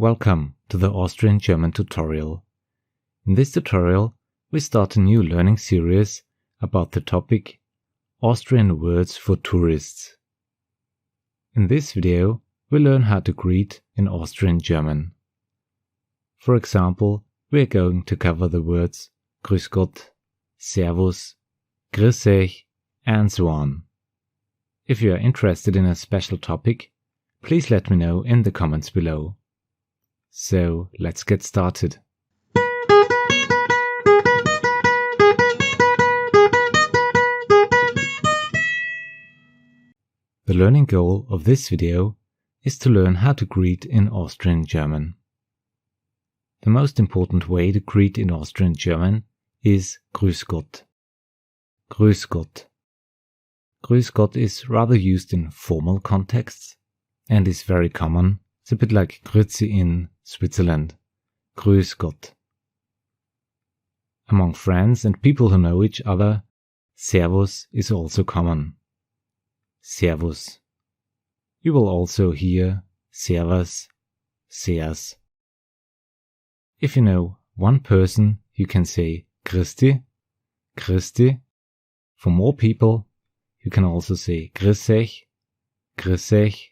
Welcome to the Austrian German tutorial. In this tutorial, we start a new learning series about the topic Austrian words for tourists. In this video, we learn how to greet in Austrian German. For example, we are going to cover the words Grüß Gott, Servus, Griaß Eich, and so on. If you are interested in a special topic, please let me know in the comments below. So let's get started. The learning goal of this video is to learn how to greet in Austrian German. The most important way to greet in Austrian German is Grüß Gott. Grüß Gott. Grüß Gott is rather used in formal contexts and is very common. It's a bit like Grüezi in Switzerland. Grüß Gott. Among friends and people who know each other, Servus is also common. Servus. You will also hear Servus, Sers. If you know one person, you can say Christi, Christi. For more people, you can also say Griaß Eich, Griaß Eich.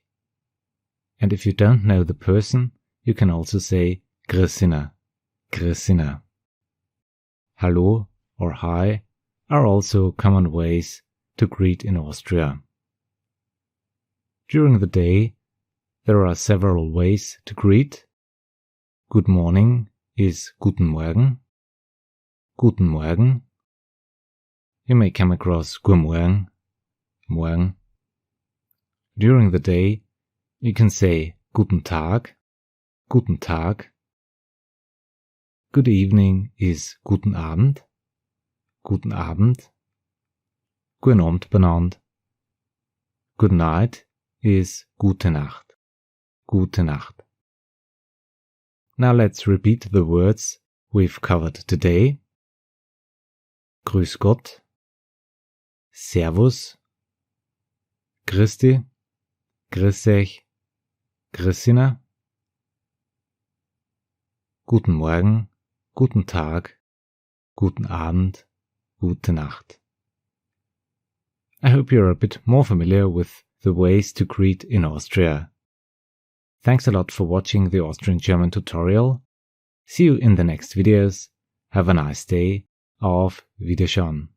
And if you don't know the person, you can also say Grüßina, Grüßina. Hallo or hi are also common ways to greet in Austria. During the day, there are several ways to greet. Good morning is Guten Morgen. Guten Morgen. You may come across Guten Morgen, Morgen. During the day, you can say Guten Tag, Guten Tag. Good evening is Guten Abend, Guten Abend. Guten Abend benannt. Good night is Gute Nacht, Gute Nacht. Now let's repeat the words we've covered today. Grüß Gott, Servus, Christi, Griaß Eich, Grüßina, Guten Morgen, Guten Tag, Guten Abend, Gute Nacht. I hope you're a bit more familiar with the ways to greet in Austria. Thanks a lot for watching the Austrian German tutorial. See you in the next videos. Have a nice day. Auf Wiedersehen.